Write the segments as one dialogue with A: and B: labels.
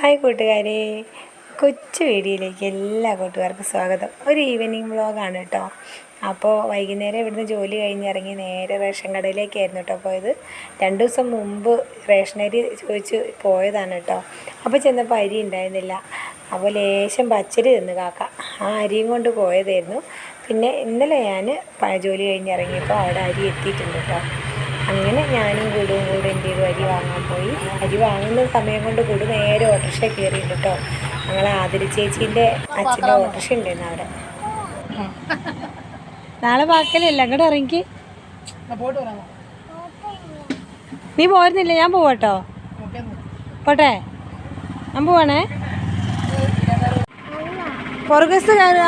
A: Hi കൂട്ടുകാരെ, കൊച്ചു വീഡിയോയിലേക്ക് എല്ലാ കൂട്ടുകാർക്കും സ്വാഗതം. ഒരു ഈവനിങ് വ്ളോഗാണ് കേട്ടോ. അപ്പോൾ വൈകുന്നേരം ഇവിടുന്ന് ജോലി കഴിഞ്ഞിറങ്ങി നേരെ റേഷൻ കടയിലേക്കായിരുന്നു കേട്ടോ പോയത്. 2 ദിവസം മുമ്പ് റേഷനരി ചോദിച്ച് പോയതാണ് കേട്ടോ. അപ്പോൾ ചെന്നപ്പോൾ അരി ഉണ്ടായിരുന്നില്ല. അപ്പോൾ ലേശം പച്ചരി തിന്ന് കാക്ക ആ അരിയും കൊണ്ട് പോയതായിരുന്നു. പിന്നെ ഇന്നലെ ഞാൻ ജോലി കഴിഞ്ഞിറങ്ങിയപ്പോൾ അവിടെ അരി എത്തിയിട്ടുണ്ട് കേട്ടോ. അങ്ങനെ ഞാനും കൂടും കൂടെ എന്ത് ചെയ്തു, അരി വാങ്ങാൻ പോയി. അരി വാങ്ങുന്ന സമയം കൊണ്ട് കൂടു നേരെ ഓട്ടോറിക്ഷ കയറിയിട്ടുണ്ട് കേട്ടോ. ഞങ്ങളെ ആതിരി ചേച്ചീൻ്റെ അച്ഛൻ്റെ ഓട്ടോറിക്ഷ ഉണ്ടായിരുന്നു അവിടെ. നാളെ പാക്കലല്ല, അങ്ങോട്ട് ഇറങ്ങി. നീ പോരുന്നില്ല? ഞാൻ പോവാട്ടോ. പോട്ടെ, ഞാൻ പോവാണേ. പുറകസ് കയറുക.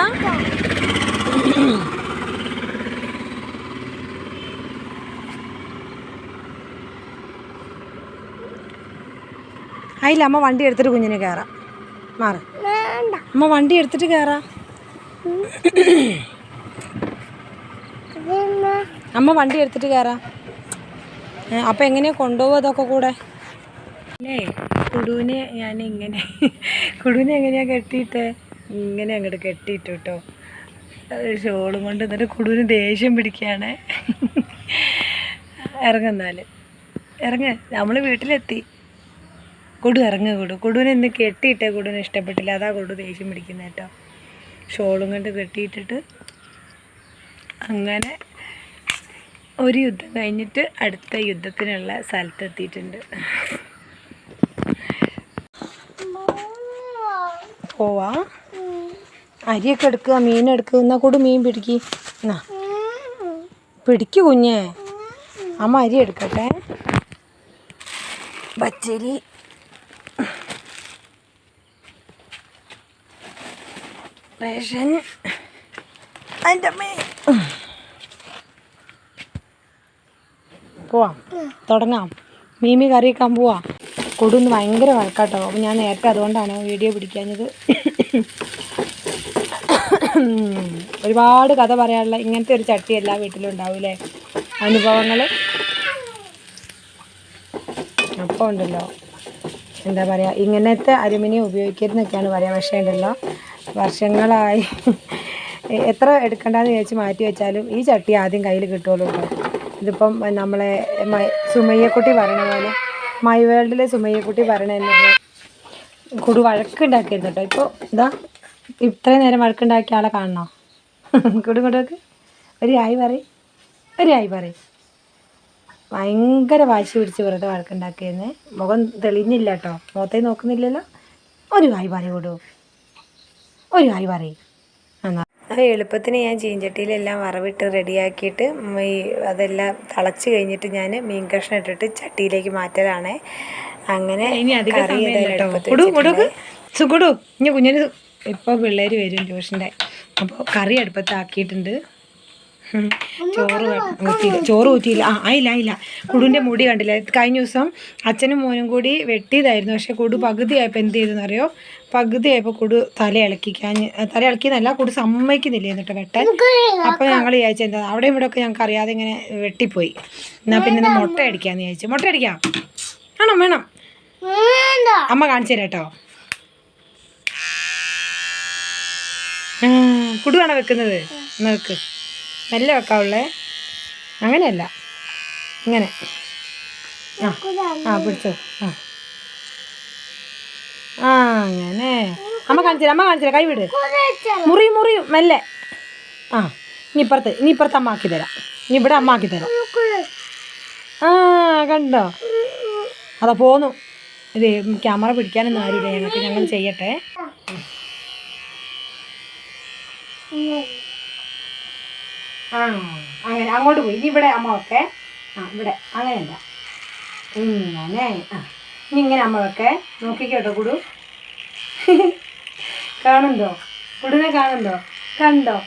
A: അതില്ല, അമ്മ വണ്ടി എടുത്തിട്ട് കുഞ്ഞിനെ കയറാം. മാറ്, അമ്മ വണ്ടി എടുത്തിട്ട് കയറാം. അമ്മ വണ്ടി എടുത്തിട്ട് കയറാം. അപ്പം എങ്ങനെയാണ് കൊണ്ടുപോകും അതൊക്കെ കൂടെ? അല്ലേ, കുടുവിനെ ഞാൻ ഇങ്ങനെ കുടുവിനെ എങ്ങനെയാണ് കെട്ടിയിട്ട് ഇങ്ങനെ അങ്ങോട്ട് കെട്ടിയിട്ടു കേട്ടോ, ഷോളും കൊണ്ട്. എന്നിട്ട് കുടുവിന് ദേഷ്യം പിടിക്കുകയാണ്. ഇറങ്ങുന്നാൽ ഇറങ്ങ്, നമ്മൾ വീട്ടിലെത്തി. കൊടു ഇറങ്ങ്. കൊടുവിനെ ഇന്ന് കെട്ടിയിട്ടേ കൊടുവിന് ഇഷ്ടപ്പെട്ടില്ല, അതാ കൊടു ദേഷ്യം പിടിക്കുന്നത് കേട്ടോ. ഷോളും കൊണ്ട് കെട്ടിയിട്ടിട്ട് അങ്ങനെ ഒരു യുദ്ധം കഴിഞ്ഞിട്ട് അടുത്ത യുദ്ധത്തിനുള്ള സ്ഥലത്തെത്തിയിട്ടുണ്ട്. പോവാ. അരിയൊക്കെ എടുക്കുക, മീനെടുക്കുക. എന്നാൽ കൂടി മീൻ പിടിക്ക്. എന്നാ പിടിക്കു കുഞ്ഞേ. അമ്മ അരി എടുക്കട്ടെ. പച്ചരി, റേഷൻ, അതിൻ്റെ അമ്മ. പോവാം, തുടങ്ങാം. മീമി കറി വെക്കാൻ പോവാം. കൊടുന്ന് ഭയങ്കര വഴക്കാട്ടോ. അപ്പം ഞാൻ നേരത്തെ അതുകൊണ്ടാണ് വീഡിയോ പിടിക്കാഞ്ഞത്. ഒരുപാട് കഥ പറയാനുള്ള ഇങ്ങനത്തെ ഒരു ചട്ടി എല്ലാ വീട്ടിലും ഉണ്ടാവൂലേ അനുഭവങ്ങൾ. അപ്പോൾ ഉണ്ടല്ലോ, എന്താ പറയുക, ഇങ്ങനത്തെ അലുമിനിയം ഉപയോഗിക്കരുതെന്നൊക്കെയാണ് പറയുക. പക്ഷേ ഉണ്ടല്ലോ, വർഷങ്ങളായി എത്ര എടുക്കണ്ടെന്ന് ചോദിച്ച് മാറ്റി വെച്ചാലും ഈ ചട്ടി ആദ്യം കയ്യിൽ കിട്ടുള്ളൂ കേട്ടോ. ഇതിപ്പം നമ്മളെ സുമയ്യക്കുട്ടി പറയണ പോലെ, മൈ വേൾഡിലെ സുമയ്യക്കുട്ടി പറയണതെന്ന് പറഞ്ഞാൽ കൊടു വഴക്കുണ്ടാക്കിയിരുന്നു കേട്ടോ. ഇപ്പോൾ ഇതാ ഇത്രയും നേരം വഴക്കുണ്ടാക്കിയ ആളെ കാണണോ? കൊടുക്ക് ഒരു ആയി പറയും. ഭയങ്കര വാശി പിടിച്ച് വെറുതെ വഴക്കുണ്ടാക്കിയെന്ന്. മുഖം തെളിഞ്ഞില്ല കേട്ടോ, മുഖത്തേ നോക്കുന്നില്ലല്ലോ. ഒരു കായ് പറയും. എന്നാൽ എളുപ്പത്തിന് ഞാൻ ചീഞ്ചട്ടിയിലെല്ലാം വറവിട്ട് റെഡിയാക്കിയിട്ട് അതെല്ലാം തിളച്ച് കഴിഞ്ഞിട്ട് ഞാൻ മീൻ കഷ്ണം ഇട്ടിട്ട് ചട്ടിയിലേക്ക് മാറ്റലാണ്. അങ്ങനെ ഇനി കുഞ്ഞിന് ഇപ്പോൾ പിള്ളേർ വരും ട്യൂഷൻ്റെ. അപ്പോൾ കറി അടുപ്പത്താക്കിയിട്ടുണ്ട്. ചോറ് ഊറ്റിയില്ല. ആയില്ല. കുടുവിൻ്റെ മുടി കണ്ടില്ല. കഴിഞ്ഞ ദിവസം അച്ഛനും മോനും കൂടി വെട്ടിയതായിരുന്നു. പക്ഷെ കുടു പകുതിയായപ്പോൾ എന്ത് ചെയ്തെന്നറിയോ? പകുതിയായപ്പോൾ കുടു തല ഇളക്കിയെന്നല്ല, കുടു സമ്മതിക്കുന്നില്ല എന്നിട്ട് വെട്ടാൻ. അപ്പോൾ ഞങ്ങൾ വിചാരിച്ചു എന്താ അവിടെ ഇവിടെ ഒക്കെ ഞങ്ങൾക്ക് അറിയാതെ ഇങ്ങനെ വെട്ടിപ്പോയി. എന്നാൽ പിന്നെ ഇന്ന് മുട്ട അടിക്കാമെന്ന് വിചാരിച്ചു. മുട്ട അടിക്കാം. വേണം. അമ്മ കാണിച്ചു തരാം കേട്ടോ. കുടുവാണോ വെക്കുന്നത്? നോക്ക്, നല്ല വെക്കാവുള്ളേ. അങ്ങനെയല്ല, ഇങ്ങനെ. പിടിച്ചോ. അങ്ങനെ അമ്മ കാണിച്ചില്ല. കൈ വിട്. മുറിയും മെല്ലെ. ഇനി ഇപ്പുറത്ത് അമ്മ ആക്കി തരാം. ഇനി ഇവിടെ അമ്മ ആക്കി തരാം. കണ്ടോ? അതാ പോന്നു. ഇത് ക്യാമറ പിടിക്കാനൊന്നും ആരുമില്ല ഞങ്ങൾ ചെയ്യട്ടെ. അങ്ങനെ അങ്ങോട്ട് പോയി. ഇനി ഇവിടെ അമ്മ വെക്കേ. ഇവിടെ അങ്ങനെയല്ല, ഇങ്ങനെ. ഇനി ഇങ്ങനെ അമ്മ വെക്കേ. നോക്കിക്കോട്ടോ കുടു. കാണുന്നുണ്ടോ? കുടുവിനെ കാണുന്നുണ്ടോ? കണ്ടോ?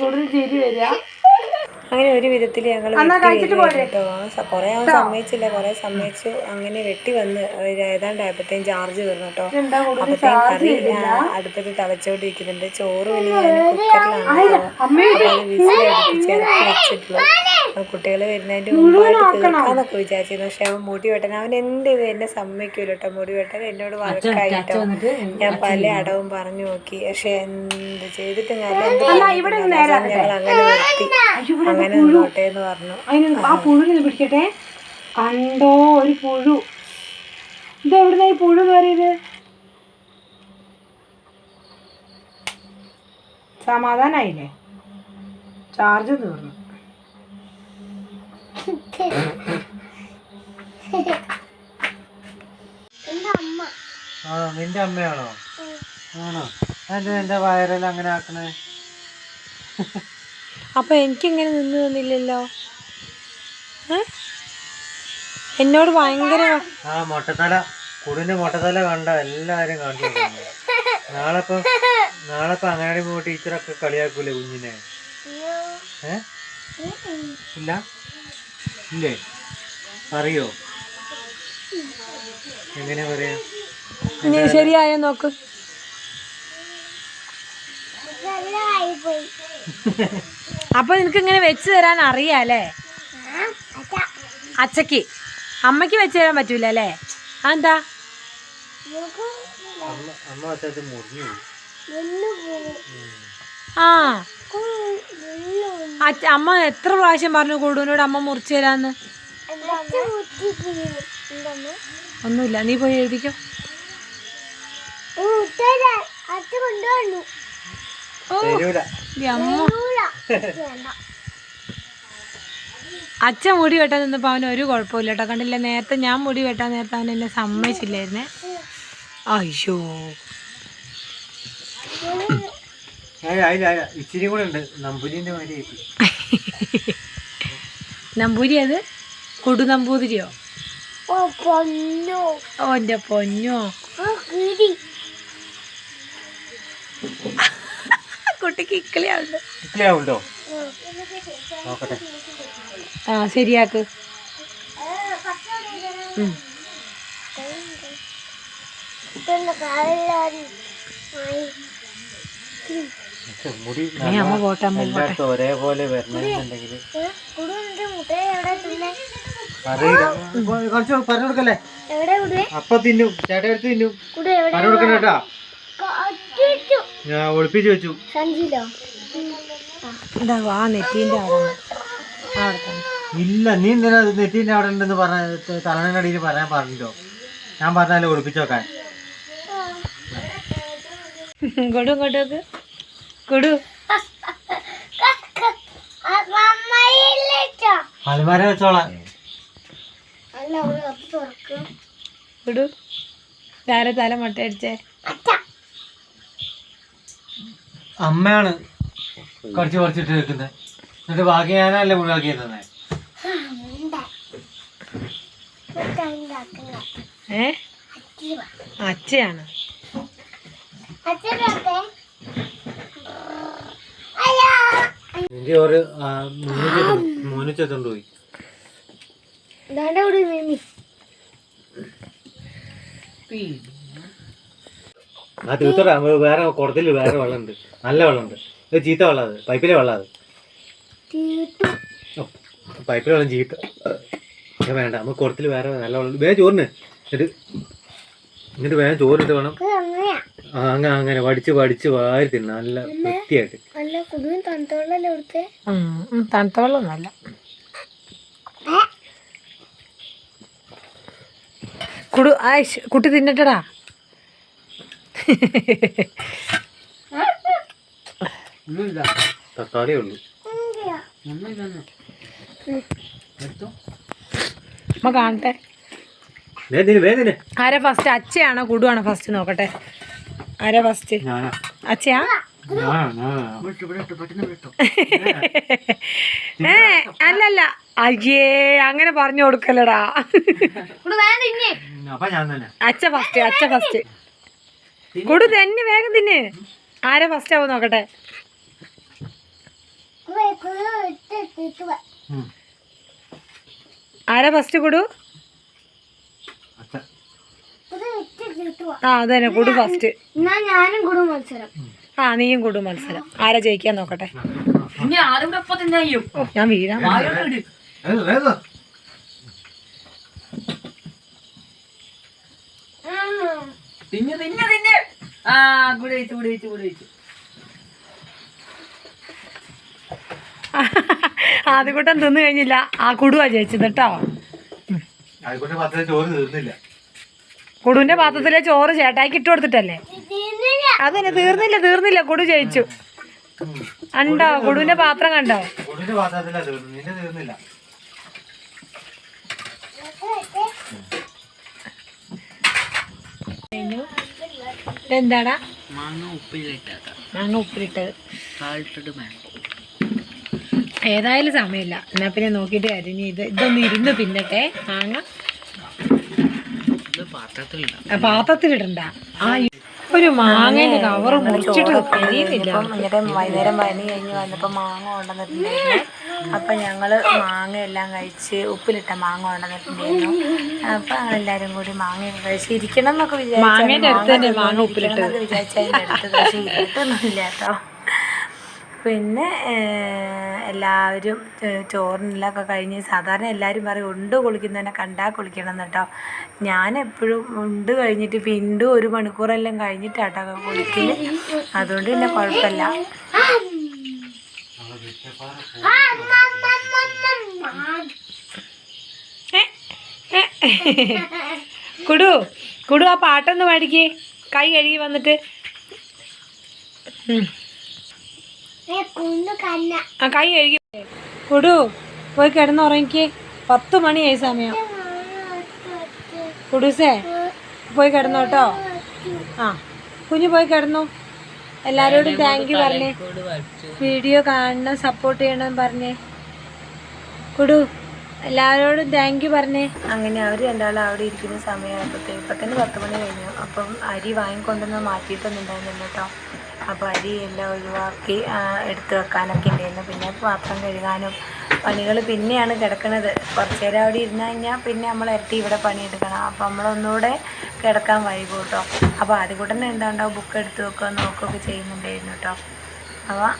A: കുടുവിന് ചിരി വരിക. അങ്ങനെ ഒരു വിധത്തിൽ ഞങ്ങൾ കേട്ടോ. കുറേ അവൻ സമ്മതിച്ചില്ല, കുറേ സമ്മതിച്ചു. അങ്ങനെ വെട്ടി വന്ന് ഏതാണ്ടായപ്പോഴത്തേക്കും ചാർജ് തീർന്നു കേട്ടോ. അപ്പോഴത്തേക്കും കറി അടുപ്പത്ത് തിളച്ചോണ്ടിരിക്കുന്നുണ്ട്. ചോറ് പിന്നെ ഞാൻ കുക്കറിലാണ് വിസിലടുപ്പിച്ച് ഇറക്കി വെച്ചിട്ടുള്ളൂ. കുട്ടികൾ വരുന്നതിൻ്റെ മുമ്പായിട്ട് തീർക്കാന്നൊക്കെ വിചാരിച്ചിരുന്നു. പക്ഷെ അവൻ മുടി വെട്ടാൻ അവൻ എന്ത് ചെയ്ത് എന്നെ സമ്മതിക്കൂല കേട്ടോ. മുടി വെട്ടാൻ എന്നോട് വഴക്കായിട്ടോ. ഞാൻ പല അടവും പറഞ്ഞു നോക്കി. പക്ഷെ എന്ത് ചെയ്തിട്ട് ഞങ്ങൾ അങ്ങനെ നിർത്തി. അങ്ങനെ നിന്നോട്ടെ എന്ന് പറഞ്ഞു.
B: ആ പുഴു പിടിക്കട്ടെ. കണ്ടോ ഒരു പുഴു. ഇത് എവിടുന്ന ഈ പുഴു കയറിയത്? സമാധാനായില്ലേ? ചാർജ് തീർന്നു.
C: നിന്റെ അമ്മയാണോ? ആണോ? എന്റെ വയറെല്ലാം അങ്ങനെ ആക്കണേ.
A: അപ്പൊ എനിക്കിങ്ങനെ നിന്ന് തന്നില്ലല്ലോ. എന്നോട് ഭയങ്കര
C: മൊട്ടത്തല കുടിന്റെ മൊട്ടത്തല കണ്ട എല്ലാരും കണ്ടു. നാളെ അങ്ങാടി പോ ടീച്ചറൊക്കെ കളിയാക്കൂലേ കുഞ്ഞിനെ? ഇല്ല ഇല്ലേ? അറിയോ? എങ്ങനെ പറയാ?
A: നീ ശരിയായോ നോക്ക്. അപ്പൊ നിനക്ക് ഇങ്ങനെ വെച്ച് തരാൻ അറിയാലേ? അച്ചക്ക് അമ്മക്ക് വെച്ച് തരാൻ പറ്റൂല അല്ലേ? അതെന്താ? ആ അമ്മ എത്ര പ്രാവശ്യം പറഞ്ഞു കൂടുവിനോട് അമ്മ മുറിച്ചു തരാന്ന്. ഒന്നുമില്ല, നീ പോയി എഴുതിക്കോ. അച്ഛൻ മുടി വെട്ടാൻ നിന്നപ്പോൾ അവന് ഒരു കുഴപ്പമില്ല കേട്ടോ. കണ്ടില്ല, നേരത്തെ ഞാൻ മുടി വെട്ടാൻ നേരത്തെ അവൻ എന്നെ സമ്മതിച്ചില്ലായിരുന്നേ. അയ്യോ,
C: ഇച്ചിരി കൂടെ ഉണ്ട്. നമ്പൂരിന്റെ
A: നമ്പൂരി അത് കൊടു നമ്പൂതിരിയോ? ഓന്റെ പൊന്നോ, കുട്ടിക്ക് ഇക്കളിയാവുണ്ടോ? ആ ശരിയാക്ക്. അമ്മ പോട്ടെ, അമ്മ പോട്ടെ.
C: ഒരേപോലെ വരണമെന്നുണ്ടെങ്കിൽ കുറച്ച് പറഞ്ഞു കൊടുക്കല്ലേ? അപ്പൊ തിന്നും, ചേട്ടടുത്ത് തിന്നും. പറഞ്ഞു കൊടുക്കണ കേട്ടാ. ഞാൻ ഒളിപ്പിച്ചു വെച്ചു. ഇല്ല, നീ എന്തിനാ നെറ്റിന്റെ അവിടെ ഉണ്ടെന്ന് പറഞ്ഞ തലനടിയിൽ പറയാൻ പറഞ്ഞോ? ഞാൻ പറഞ്ഞാലേ ഒളിപ്പിച്ചു വെക്കാൻ.
A: കൊടു ഇങ്ങോട്ടേക്ക് കൊടു.
C: അലമാര വെച്ചോളാം.
A: കൊടു. ആരെ തല മുട്ടയടിച്ചേ?
C: അമ്മയാണ് കടിച്ചു പറിച്ചിട്ട് വെക്കുന്നത്. എന്നിട്ട് ബാക്കി ഞാനല്ലേ മുഴുവാക്കി തന്നെ.
A: അച്ഛയാണ്.
C: നിന്റെ ഒരു മൂന്നിച്ചെത്തോണ്ട് പോയി. ആ തീർത്തോടാ. വേറെ കുടത്തില് വേറെ വെള്ളമുണ്ട്, നല്ല വെള്ളമുണ്ട്. ഇത് ചീത്ത വെള്ളം, അത് പൈപ്പിലെ വെള്ളം. അത് പൈപ്പിലെ വെള്ളം ചീത്ത വേണ്ട. നമുക്ക് കുടത്തിൽ വേറെ നല്ല വെള്ളം. വേഗം ചോറിന് എന്നിട്ട് വേഗം ചോറിട്ട് വേണം. അങ്ങനെ വടിച്ച് വാരി തിന്ന നല്ല വൃത്തിയായിട്ട്.
A: തണുത്ത വെള്ളമൊന്നുമല്ല. കുട്ടി തിന്നട്ടടാ.
C: തക്കാളിയേ ഉള്ളൂ.
A: അമ്മ കാണട്ടെ. ആരാ ഫസ്റ്റ്? അച്ഛയാണോ കുടുവാണോ ഫസ്റ്റ്? നോക്കട്ടെ ആരാ ഫസ്റ്റ്. അച്ഛയാ? അല്ലല്ല, അയ്യേ അങ്ങനെ പറഞ്ഞു കൊടുക്കല്ലടാ. അച്ഛ ഫസ്റ്റ്. കുടു തന്നെ വേഗം തിന്ന്. ആരാ ഫസ്റ്റ് ആവും നോക്കട്ടെ. ആരാ ഫസ്റ്റ്? കുടു. ആ അതന്നെ, കുടു ഫസ്റ്റ്.
B: ഞാനും കുടു മത്സരം.
A: ആ നീയും കുടു മത്സരം. ആരാ ജയിക്കാൻ നോക്കട്ടെ.
D: ഇനി ആരും കൂടെ എപ്പോ തന്നെ ചെയ്യും
A: ഞാൻ വീഴാൻ
D: തിന്നെ തിന്നെ തിന്നെ ആ കൂടെ വെച്ചു കൂടെ വെച്ചു കൂടെ വെച്ചു
A: ആദ്യകൂട്ടം തിന്നു കഴിഞ്ഞില്ല. ആ കുടുവാ ജയിച്ചത് കേട്ടോ.
C: ചോറ് തീർന്നില്ല.
A: കുടുവിന്റെ പാത്രത്തിലെ ചോറ് ചേട്ടായിക്ക് ഇട്ട് കൊടുത്തിട്ടല്ലേ? അതന്നെ തീർന്നില്ല. കുടു ജയിച്ചു. കണ്ടോ കുടുവിന്റെ പാത്രം കണ്ടോ?
C: തീർന്നില്ല.
A: എന്താടാ?
D: മാങ്ങ ഉപ്പിലിട്ടത്.
A: മാങ്ങ ഉപ്പിലിട്ടത്.
D: സാൾട്ടഡ് മാങ്ങ.
A: ഏതായാലും സമയമില്ല. എന്നാ പിന്നെ നോക്കിയിട്ട് കാര്യം. ഇനി ഇതൊന്ന് ഇരുന്ന് പിന്നട്ടെ. മാങ്ങ പാത്രത്തിലിടണ്ട. ആ ഒരു മാങ്ങേന്റെ കവർ മുറിച്ചിട്ട് കഴിയുന്നില്ല. ഇങ്ങനെ വൈകുന്നേരം പനി കഴിഞ്ഞ് വന്നപ്പോൾ മാങ്ങ കൊണ്ടുവന്നിട്ടുണ്ടായിരുന്നു. അപ്പം ഞങ്ങൾ മാങ്ങ എല്ലാം കഴിച്ച് ഉപ്പിലിട്ട മാങ്ങ കൊണ്ടുവന്നിട്ടുണ്ടായിരുന്നു. അപ്പം ഞങ്ങളെല്ലാവരും കൂടി മാങ്ങയൊക്കെ കഴിച്ച് ഇരിക്കണം എന്നൊക്കെ വിചാരിച്ചതിൻ്റെ അടുത്ത് പക്ഷേ ഇരുന്നിട്ടൊന്നുമില്ല കേട്ടോ. പിന്നെ എല്ലാവരും ചോറിനെല്ലൊക്കെ കഴിഞ്ഞ് സാധാരണ എല്ലാവരും പറയും ഉണ്ട് കുളിക്കുന്നതിനെ കണ്ടാൽ കുളിക്കണം എന്ന് കേട്ടോ. ഞാനെപ്പോഴും ഉണ്ട് കഴിഞ്ഞിട്ട് വീണ്ടും 1 മണിക്കൂറെല്ലാം കഴിഞ്ഞിട്ടാട്ടോ കുളിക്കൽ. അതുകൊണ്ട് പിന്നെ കുഴപ്പമില്ല. കുടു ആ പാട്ടൊന്ന് പാടിക്കേ. കൈ കഴുകി വന്നിട്ട് ആ കൈ കഴുകി. കുടു പോയി കിടന്നുറങ്ങിക്കേ. 10 മണിയായി സമയം. കുടുസേ പോയി കിടന്നോ കേട്ടോ. ആ കുഞ്ഞു പോയി കിടന്നു. എല്ലാവരോടും താങ്ക് യു പറഞ്ഞേ. വീഡിയോ കാണണം, സപ്പോർട്ട് ചെയ്യണം പറഞ്ഞേ. കുടു എല്ലാവരോടും താങ്ക് യു പറഞ്ഞേ. അങ്ങനെ അവർ രണ്ടാളും അവിടെ ഇരിക്കുന്ന സമയമായപ്പോഴത്തേക്ക് ഇപ്പം തന്നെ 10 മണി കഴിഞ്ഞു. അപ്പം അരി വാങ്ങിക്കൊണ്ടൊന്നും മാറ്റിയിട്ടൊന്നും ഉണ്ടായിരുന്നില്ല കേട്ടോ. അപ്പോൾ അരി എല്ലാം ഒഴിവാക്കി എടുത്ത് വെക്കാനൊക്കെ ഉണ്ടായിരുന്നു. പിന്നെ പാത്രം കഴുകാനും പണികൾ പിന്നെയാണ് കിടക്കുന്നത്. കുറച്ച് നേരം അവിടെ ഇരുന്ന് കഴിഞ്ഞാൽ പിന്നെ നമ്മൾ ഇരട്ടി ഇവിടെ പണിയെടുക്കണം. അപ്പോൾ നമ്മളൊന്നുകൂടെ കിടക്കാൻ വൈകും കേട്ടോ. അപ്പോൾ ആദ്യം കൂടെ തന്നെ എന്താണ്ടാവും ബുക്ക് എടുത്ത് വെക്കുക നോക്കുകയൊക്കെ ചെയ്യുന്നുണ്ടായിരുന്നു കേട്ടോ. അപ്പോൾ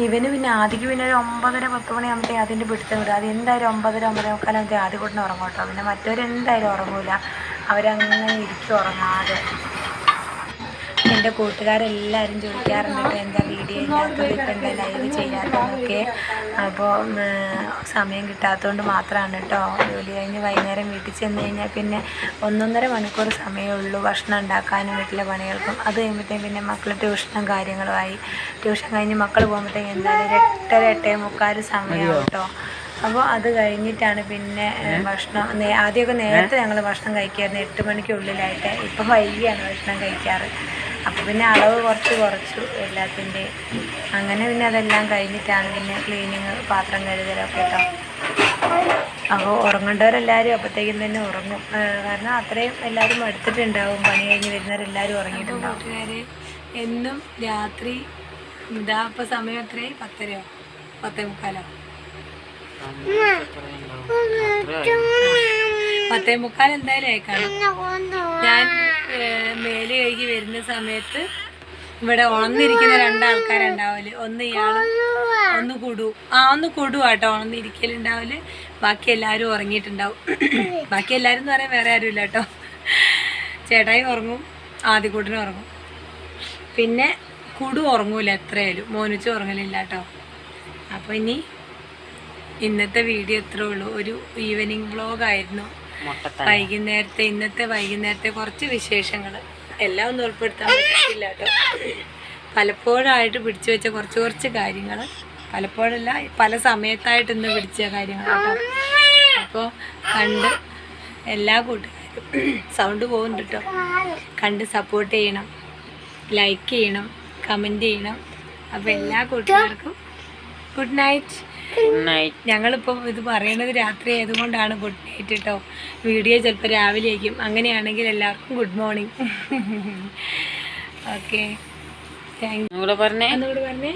A: ഇവന് പിന്നെ ആദ്യക്ക് പിന്നെ ഒരു 9:30-10 മണിയാകുമ്പോഴത്തേക്ക് അതിൻ്റെ പിടുത്തം വിടും. അത് എന്തായാലും 9:00-9:45 ആദ്യം കൂടെ ഉറങ്ങും കേട്ടോ. പിന്നെ മറ്റവരെന്തായാലും ഉറങ്ങൂല. അവരങ്ങനെ ഇരിക്കും ഉറങ്ങാതെ. എൻ്റെ കൂട്ടുകാരെല്ലാവരും ചോദിക്കാറുണ്ട് എന്താ വീഡിയോ ഇല്ലാത്തത്, ഇപ്പം എന്താ ലൈവ് ചെയ്യാത്തതൊക്കെ. അപ്പോൾ സമയം കിട്ടാത്തതുകൊണ്ട് മാത്രമാണ് കേട്ടോ. ജോലി കഴിഞ്ഞ് വൈകുന്നേരം വീട്ടിൽ ചെന്ന് കഴിഞ്ഞാൽ പിന്നെ 1-1.5 മണിക്കൂർ സമയമേ ഭക്ഷണം ഉണ്ടാക്കാനും വീട്ടിലെ പണികൾക്കും. അത് കഴിയുമ്പോഴത്തേക്കും പിന്നെ മക്കൾ ട്യൂഷനും കാര്യങ്ങളുമായി. ട്യൂഷൻ കഴിഞ്ഞ് മക്കൾ പോകുമ്പോഴത്തേക്കും എന്തായാലും 8:30-8:45 സമയമാവും കേട്ടോ. അപ്പോൾ അത് കഴിഞ്ഞിട്ടാണ് പിന്നെ ഭക്ഷണം. ആദ്യമൊക്കെ നേരത്തെ ഞങ്ങൾ ഭക്ഷണം കഴിക്കുമായിരുന്നു 8 മണിക്കുള്ളിലായിട്ട്. ഇപ്പം വൈകിയാണ് ഭക്ഷണം കഴിക്കാറ്. അപ്പോൾ പിന്നെ അളവ് കുറച്ചു എല്ലാത്തിൻ്റെ. അങ്ങനെ പിന്നെ അതെല്ലാം കഴിഞ്ഞിട്ടാണ് പിന്നെ ക്ലീനിങ്, പാത്രം കഴുകലൊക്കെ കേട്ടോ. അപ്പോൾ ഉറങ്ങേണ്ടവരെല്ലാവരും അപ്പോഴത്തേക്കും തന്നെ ഉറങ്ങും. കാരണം അത്രയും എല്ലാവരും എടുത്തിട്ടുണ്ടാവും. പണി കഴിഞ്ഞ് വരുന്നവരെല്ലാവരും ഉറങ്ങിയിട്ടുണ്ടാവും. കൂട്ടുകാർ എന്നും രാത്രി ഇതാ ഇപ്പോൾ സമയം എത്രയായി? 10:30-ഓ 10:45-ഓ? 10:45 എന്തായാലും ആയിക്കാണും. ഞാൻ മേല് കഴുകി വരുന്ന സമയത്ത് ഇവിടെ ഉണർന്നിരിക്കുന്ന 2 ആൾക്കാരുണ്ടാവല്. ഒന്ന് ഇയാളും ഒന്ന് കുടു കേട്ടോ ഉണർന്നിരിക്കലുണ്ടാവല്. ബാക്കി എല്ലാവരും ഉറങ്ങിയിട്ടുണ്ടാവും. ബാക്കി എല്ലാവരും എന്ന് പറയാൻ വേറെ ആരുമില്ല കേട്ടോ. ചേട്ടായി ഉറങ്ങും, ആദ്യക്കൂട്ടിനും ഉറങ്ങും. പിന്നെ കുടു ഉറങ്ങൂല എത്രയായാലും. മോനുച്ച ഉറങ്ങലില്ല കേട്ടോ. അപ്പോൾ ഇന്നത്തെ വീഡിയോ ഇത്രേ ഉള്ളൂ. ഒരു ഈവനിങ് വ്ളോഗായിരുന്നു. ഇന്നത്തെ വൈകുന്നേരത്തെ കുറച്ച് വിശേഷങ്ങൾ എല്ലാം ഒന്നും ഉൾപ്പെടുത്താൻ പറ്റില്ല കേട്ടോ. പലപ്പോഴായിട്ട് പിടിച്ചു വെച്ച കുറച്ച് കാര്യങ്ങൾ, പലപ്പോഴല്ല പല സമയത്തായിട്ട് ഇന്ന് പിടിച്ച കാര്യങ്ങൾ കേട്ടോ. അപ്പോൾ കണ്ട് എല്ലാ കൂട്ടുകാരും സൗണ്ട് പോകുന്നുണ്ട് കേട്ടോ. കണ്ട് സപ്പോർട്ട് ചെയ്യണം, ലൈക്ക് ചെയ്യണം, കമൻറ്റ് ചെയ്യണം. അപ്പോൾ എല്ലാ കൂട്ടുകാർക്കും ഗുഡ് നൈറ്റ്. ഞങ്ങളിപ്പോൾ ഇത് പറയണത് രാത്രി ആയതുകൊണ്ടാണ് ഗുഡ് നൈറ്റ് കേട്ടോ. വീഡിയോ ചിലപ്പോൾ രാവിലെ ആയിരിക്കും. അങ്ങനെയാണെങ്കിൽ എല്ലാവർക്കും good morning. Okay, thank you. ഒന്നുകൂടെ പറഞ്ഞേ.